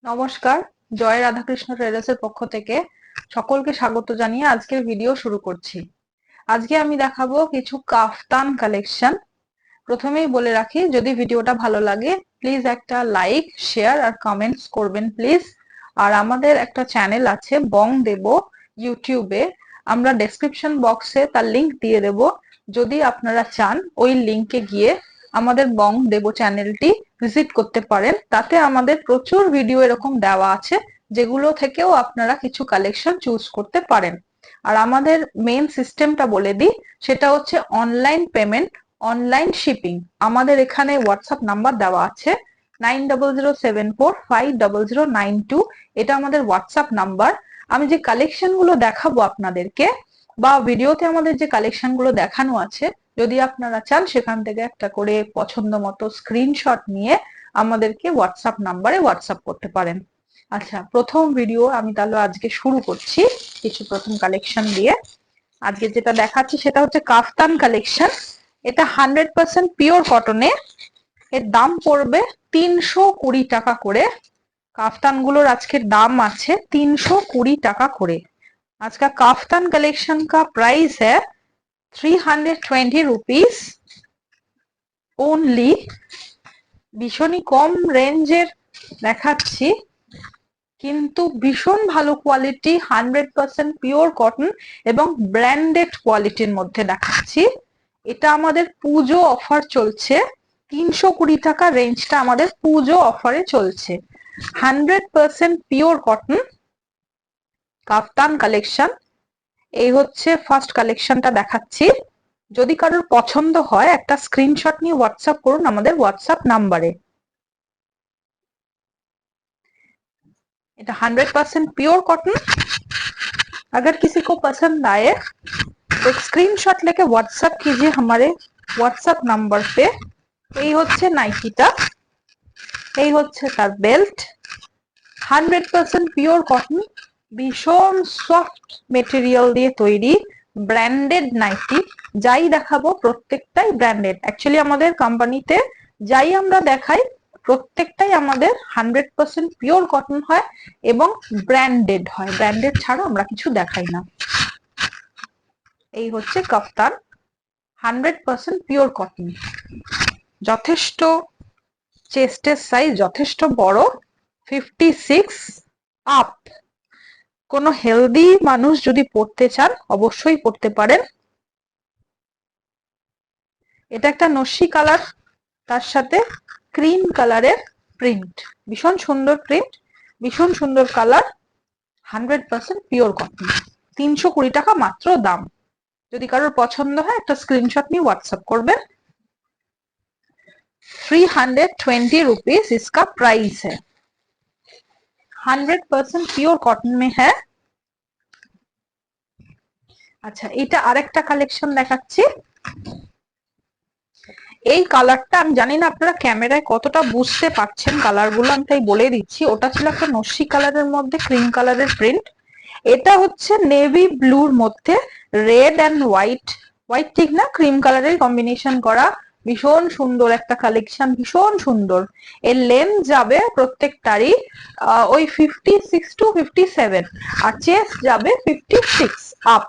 নমস্কার। জয় রাধাকৃষ্ণ ট্রেডার্সের পক্ষ থেকে সকলকে স্বাগত জানিয়ে আজকের ভিডিও শুরু করছি। আজকে আমি দেখাবো কিছু কাফতান কালেকশন। প্রথমেই বলে রাখি, যদি ভিডিওটা ভালো লাগে প্লিজ একটা লাইক, শেয়ার আর কমেন্টস করবেন প্লিজ। আর আমাদের একটা চ্যানেল আছে বং দেব ইউটিউবে, আমরা ডেসক্রিপশন বক্সে তার লিংক দিয়ে দেব। যদি আপনারা চান ওই লিংকে গিয়ে আমাদের বং দেব চ্যানেলটি ভিজিট করতে পারেন। তাতে আমাদের প্রচুর ভিডিও এরকম দেওয়া আছে, যেগুলো থেকেও আপনারা কিছু কালেকশন চুজ করতে পারেন। আর আমাদের মেন সিস্টেমটা বলে দিই, সেটা হচ্ছে অনলাইন পেমেন্ট, অনলাইন শিপিং। আমাদের এখানে হোয়াটসঅ্যাপ নাম্বার দেওয়া আছে 9007450092। এটা আমাদের হোয়াটসঅ্যাপ নাম্বার। আমি যে কালেকশন গুলো দেখাবো আপনাদেরকে, বা ভিডিওতে আমাদের যে কালেকশন গুলো দেখানো আছে, যদি আপনারা চান সেখান থেকে একটা করে পছন্দ মতো স্ক্রিনশট নিয়ে আমাদেরকে হোয়াটসঅ্যাপ নাম্বারে হোয়াটসঅ্যাপ করতে পারেন। আচ্ছা, প্রথম ভিডিও আমি তাহলে আজকে শুরু করছি কিছু প্রথম কালেকশন দিয়ে। আজকে যেটা দেখাচ্ছি সেটা হচ্ছে কাফতান কালেকশন। এটা 100% পিওর কটনে। এর দাম পড়বে 320 টাকা করে। কাফতান গুলোর আজকের দাম আছে 320 টাকা করে। आज का काफ्तान कलेक्शन का प्राइस है 320 रुपीस ओनली। ভীষণই কম রেঞ্জের দেখাচ্ছি, কিন্তু ভীষণ ভালো কোয়ালিটি, 100% পিওর কটন এবং ব্র্যান্ডেড কোয়ালিটির মধ্যে দেখাচ্ছি। এটা আমাদের পুজো অফার চলছে, 320 টাকা রেঞ্জটা আমাদের পুজো অফারে চলছে। 100% পিওর কটন কাফতান কালেকশন। এই হচ্ছে ফার্স্ট কালেকশনটা দেখাচ্ছি। যদি কারোর পছন্দ হয় একটা স্ক্রিনশট নিয়ে হোয়াটসঅ্যাপ করুন আমাদের হোয়াটসঅ্যাপ নাম্বারে। এটা 100% प्योर कॉटन। अगर किसी को पसंद आए तो एक स्क्रीनशॉट लेके व्हाट्सएप कीजिए हमारे व्हाट्सएप नंबर पे। এই হচ্ছে নাইকিটা, এই হচ্ছে তার বেল্ট। 100% পিওর কটন, ভীষণ সফট মেটেরিয়াল দিয়ে তৈরি, ব্র্যান্ডেড নাইটি। যাই দেখাবো প্রত্যেকটাই ব্র্যান্ডেড। অ্যাকচুয়ালি আমাদের কোম্পানিতে যাই আমরা দেখাই প্রত্যেকটাই আমাদের 100% পিওর কটন হয় এবং ব্র্যান্ডেড হয়। ব্র্যান্ডেড ছাড়া আমরা কিছু দেখাই না। এই হচ্ছে কাফতান 100% পিওর কটন। যথেষ্ট চেস্টের সাইজ যথেষ্ট বড়, 56 আপ। কোনো হেলদি মানুষ যদি পড়তে চান অবশ্যই পড়তে পারেন। এটা একটা নস্যি কালার, তার সাথে ক্রিম কালারের প্রিন্ট। ভীষণ সুন্দর প্রিন্ট, ভীষণ সুন্দর কালার। 100% পিওর কটন, 320 টাকা মাত্র দাম। যদি কারোর পছন্দ হয় একটা স্ক্রিনশট নিয়ে হোয়াটসঅ্যাপ করবেন। 320 रुपीस इसका प्राइस है। 100% प्योर कॉटन में है। আচ্ছা, এটা আরেকটা কালেকশন দেখাচ্ছি। এই কালারটা আমি জানি না আপনারা ক্যামেরায় কতটা বুঝতে পারছেন, কালারগুলো আমি তাই বলে দিচ্ছি। ওটা ছিল একটা নস্যি কালারের মধ্যে ক্রিম কালারের প্রিন্ট। এটা হচ্ছে নেভি ব্লুর মধ্যে রেড অ্যান্ড হোয়াইট, হোয়াইট ঠিক না, ক্রিম কালারের কম্বিনেশন করা। ভীষণ সুন্দর একটা কালেকশন, ভীষণ সুন্দর। এর লেন্থ যাবে প্রত্যেকটারই ওই 56 to 57, আর চেস্ট যাবে 56 আপ।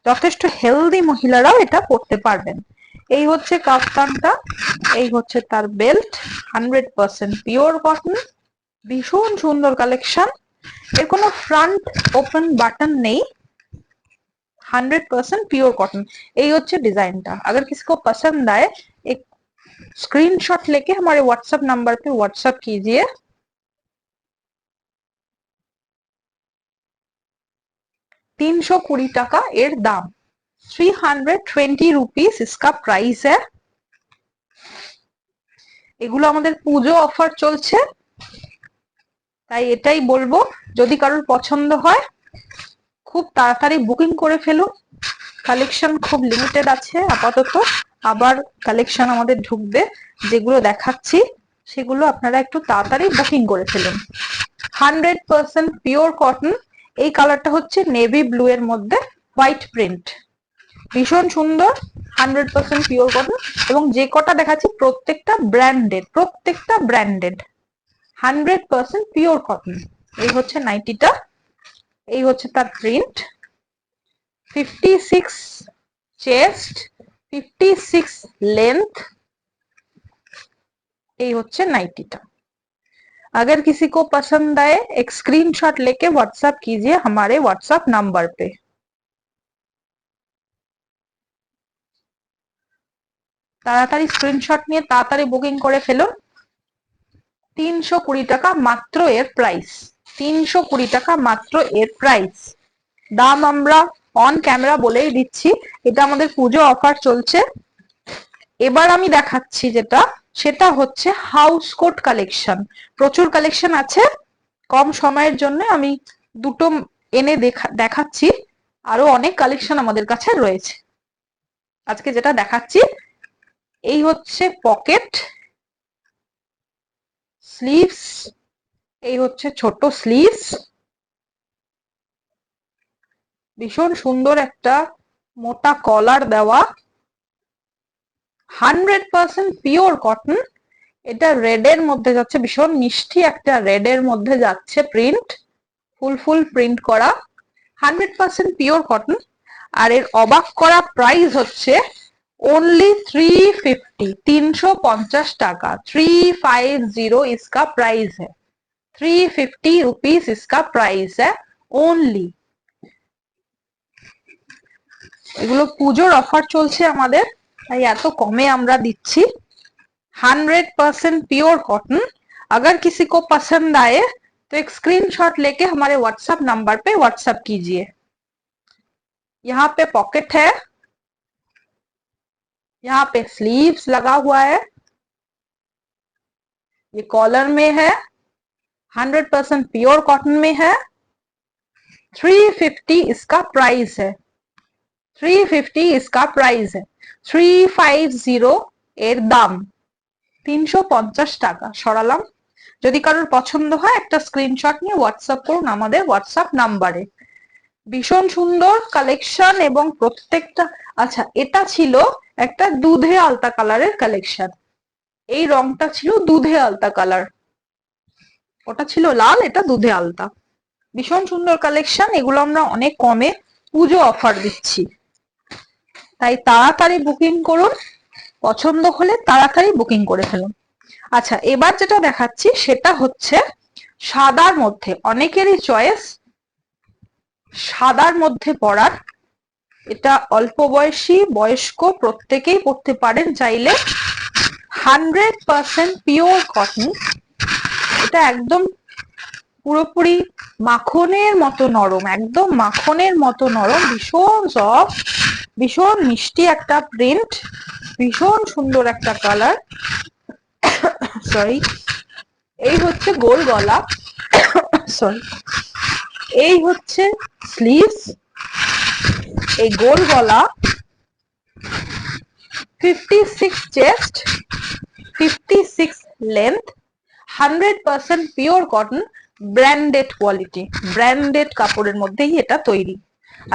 যথেষ্ট হেলদি মহিলারাও এটা পড়তে পারবেন। এই হচ্ছে কাফতানটা, এই হচ্ছে তার বেল্ট। 100% পিওর কটন, ভীষণ সুন্দর কালেকশন। এর কোনো ফ্রন্ট ওপেন বাটন নেই, 100% प्योर कॉटन। यही होच्छे डिजाइनটা। अगर किसी को पसंद आए एक स्क्रीनशॉट लेके हमारे व्हाट्सएप नंबर पे व्हाट्सएप कीजिए। ₹320 টাকা এর দাম। 320 रुपीस इसका प्राइस है। এগুলো আমাদের পুজো অফার চলছে, তাই এটাই বলবো যদি কারোর পছন্দ হয় খুব তাড়াতাড়ি বুকিং করে ফেলুন। কালেকশন খুব লিমিটেড আছে আপাতত, আবার কালেকশন আমাদের ঢুকবে। যেগুলো দেখাচ্ছি সেগুলো আপনারা একটু তাড়াতাড়ি বুকিং করে ফেলুন। 100% পিওর কটন। এই কালারটা হচ্ছে নেভি ব্লু এর মধ্যে হোয়াইট প্রিন্ট, ভীষণ সুন্দর। 100% পিওর কটন এবং যে কটা দেখাচ্ছি প্রত্যেকটা ব্র্যান্ডেড, প্রত্যেকটা ব্র্যান্ডেড। 100% pure cotton. এই হচ্ছে নাইটিটা, এই হচ্ছে তার প্রিন্ট। 56 chest, 56 length. এই হচ্ছে नाइटीটা। अगर किसी को पसंद आए एक स्क्रीनशॉट लेके व्हाट्सएप कीजिए हमारे व्हाट्सएप नंबर पे। তাড়াতাড়ি স্ক্রিনশট নিয়ে তাড়াতাড়ি বুকিং করে ফেলুন। 320 টাকা মাত্র এর প্রাইস, 320 টাকা মাত্র এর প্রাইস। দাম আমরা অন ক্যামেরা বলেই দিচ্ছি, এটা আমাদের পুজো অফার চলছে। এবার আমি দেখাচ্ছি যেটা, সেটা হচ্ছে হাউস কোট কালেকশন। প্রচুর কালেকশন আছে, কম সময়ের জন্য আমি দুটো এনে দেখাচ্ছি, আরো অনেক কালেকশন আমাদের কাছে রয়েছে। আজকে যেটা দেখাচ্ছি এই হচ্ছে পকেট, স্লিভস, এই হচ্ছে ছোট স্লিভস, ভীষণ সুন্দর একটা মোটা কলার দেওয়া, 100% পিওর কটন। এটা রেড এর মধ্যে যাচ্ছে, ভীষণ মিষ্টি একটা রেড এর মধ্যে যাচ্ছে প্রিন্ট, ফুল প্রিন্ট করা, 100% পিওর কটন। আর এর অবাক করা প্রাইস হচ্ছে ओनली 350, 350 টাকা, 350 इसका प्राइस है, 350 रुपीस इसका प्राइस है ओनली। এগুলো পুজোর অফার চলছে আমাদের, তাই এত কমে আমরা দিচ্ছি। 100% प्योर कॉटन। अगर किसी को पसंद आए तो एक स्क्रीनशॉट लेके हमारे व्हाट्सएप नंबर पे व्हाट्सएप कीजिए। यहाँ पे पॉकेट है, यहाँ पे स्लीव्स लगा हुआ है, ये कॉलर में है, 100% प्योर कॉटन में है। 350 इसका प्राइस है, 350 इसका प्राइस है, 350 এর দাম, 350 টাকা। সরালাম। যদি কারোর পছন্দ হয় একটা স্ক্রিনশট নিয়ে হোয়াটসঅ্যাপ করুন আমাদের হোয়াটসঅ্যাপ নাম্বারে। ভীষণ সুন্দর কালেকশন এবং প্রত্যেকটা। আচ্ছা, এটা ছিল একটা দুধে আলতা কালারের কালেকশন, এই রংটা ছিল দুধে আলতা কালার, ওটা ছিল লাল, এটা দুধে আলতা। ভীষণ সুন্দর কালেকশন, এগুলো আমরা অনেক কমে পুজো অফার দিচ্ছি, তাই তাড়াতাড়ি বুকিং করুন, পছন্দ হলে তাড়াতাড়ি বুকিং করে ফেলুন। আচ্ছা, এবার যেটা দেখাচ্ছি সেটা হচ্ছে সাদার মধ্যে, অনেকেরই চয়েস সাদার মধ্যে পরার। এটা অল্প বয়সী বয়স্ক প্রত্যেকেই পড়তে পারেন চাইলে। 100% পিওর কটন, এটা একদম পুরোপুরি মাখনের মতো নরম, একদম মাখনের মতো নরম, ভীষণ সফট, ভীষণ মিষ্টি একটা প্রিন্ট, ভীষণ সুন্দর একটা কালার। সরি, এই হচ্ছে গোল গলা, সরি, এই হচ্ছে স্লিভস, এই গোল গলা, 56 chest, 56 length, 100% pure cotton, branded quality, branded কাপড়ের মধ্যেই এটা তৈরি।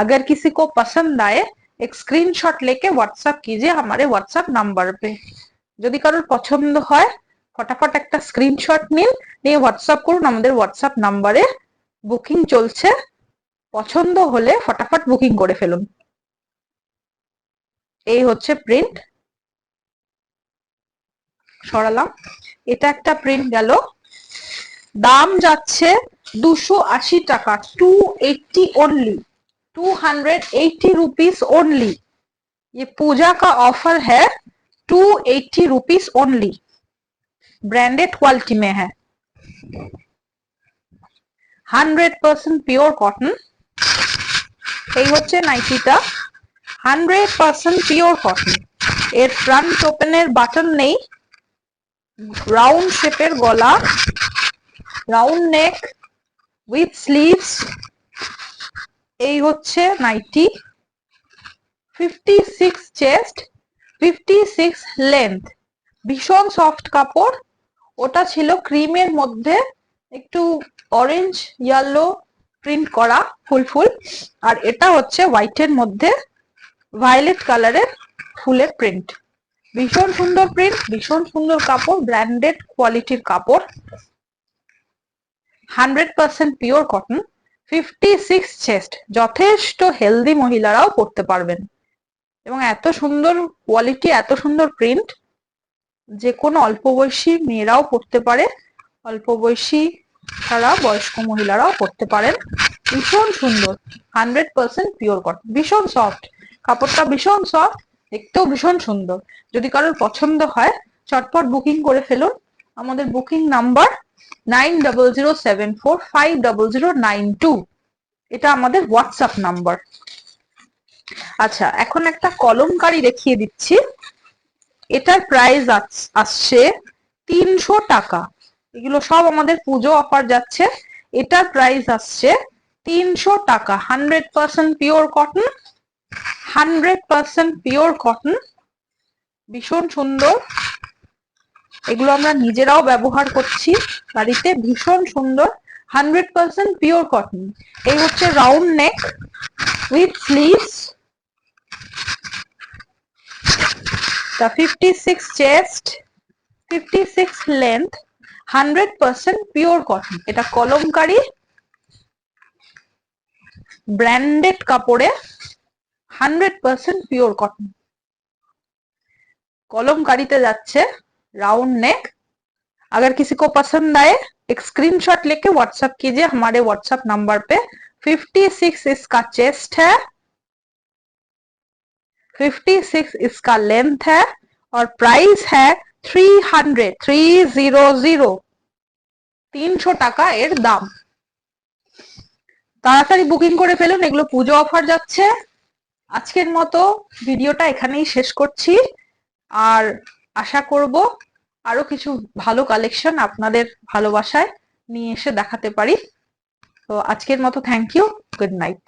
अगर किसी को पसंद आए एक स्क्रीनशॉट लेके व्हाट्सएप कीजिए हमारे व्हाट्सएप नंबर पे। যদি কারোর পছন্দ হয় ফটাফট একটা স্ক্রিনশট নিন, নিয়ে হোয়াটসঅ্যাপ করুন আমাদের হোয়াটসঅ্যাপ নাম্বারে। বুকিং চলছে, পছন্দ হলে ফটাফট বুকিং করে ফেলুন। এই হচ্ছে প্রিন্ট, সরালাম। এটা একটা প্রিন্ট গেল, দাম যাচ্ছে 280 টাকা, 280 ओनली, 280 रुपीस ओनली। ये पूजा का ऑफर है, 280 रुपीस ओनली, ब्रांडेड क्वालिटी में है, 100% प्योर कॉटन। এই হচ্ছে নাইটিটা, 100% পিওর কটন। এর ফ্রন্ট ওপেনের বাটন নেই, রাউন্ড শেপের গলা, রাউন্ড নেক উইথ স্লিভস। এই হচ্ছে নাইটি, 56 চেস্ট, 56 লেন্থ, ভীষণ সফট কাপড়। ওটা ছিল ক্রিমের মধ্যে একটু অরেঞ্জ ইয়েলো প্রিন্ট করা ফুল, আর এটা হচ্ছে হোয়াইটের মধ্যে ভায়োলেট কালারের ফুলের প্রিন্ট। ভীষণ সুন্দর প্রিন্ট, ভীষণ সুন্দর কাপড়, ব্র্যান্ডেড কোয়ালিটির কাপড়। 100% পিওর কটন, 56 চেস্ট, যথেষ্ট হেলদি মহিলারাও পরতে পারবেন। এবং এত সুন্দর কোয়ালিটি, এত সুন্দর প্রিন্ট, যে কোনো অল্প বয়সী মেয়েরাও পরতে পারে, অল্প বয়সী ছাড়া বয়স্ক মহিলারাও পরতে পারেন। ভীষণ সুন্দর, 100% পিওর কটন, ভীষণ সফট, কাপড়টা ভীষণ সফট, দেখতেও ভীষণ সুন্দর। যদি কারোর পছন্দ হয় চটপট বুকিং করে ফেলুন। আমাদের বুকিং নাম্বার 9007450092, এটা আমাদের হোয়াটসঅ্যাপ নাম্বার। আচ্ছা, এখন একটা কলমকারি দেখিয়ে দিচ্ছি। এটার প্রাইস আসছে 300 টাকা। এগুলো সব আমাদের পুজো অফার যাচ্ছে। এটার প্রাইস আসছে 300 টাকা। 100% পিওর কটন, 100% পিওর কটন, ভীষণ সুন্দর। এগুলো আমরা নিজেরাও ব্যবহার করছি বাড়িতে, ভীষণ সুন্দর, 100% পিওর কটন। এই হচ্ছে round neck with sleeves, 56 chest, 56 length, 100% pure cotton. এটা কলমকারি, ब्रांडेड कपड़े, 100% পিওর कॉटन। कलमकारीते जाच्छे राउंड नेक। अगर किसी को पसंद आए एक स्क्रीनशॉट लेके व्हाट्सएप कीजिए हमारे व्हाट्सएप नंबर पे। 56 इसका चेस्ट है, 56 इसका लेंथ है और प्राइस है 300, 300 টাকা এর দাম। তাড়াতাড়ি বুকিং করে ফেলুন, এগুলো পুজো অফার যাচ্ছে। আজকের মতো ভিডিওটা এখানেই শেষ করছি, আর আশা করব আরো কিছু ভালো কালেকশন আপনাদের ভালোবাসায় নিয়ে এসে দেখাতে পারি। তো আজকের মতো থ্যাংক ইউ, গুড নাইট।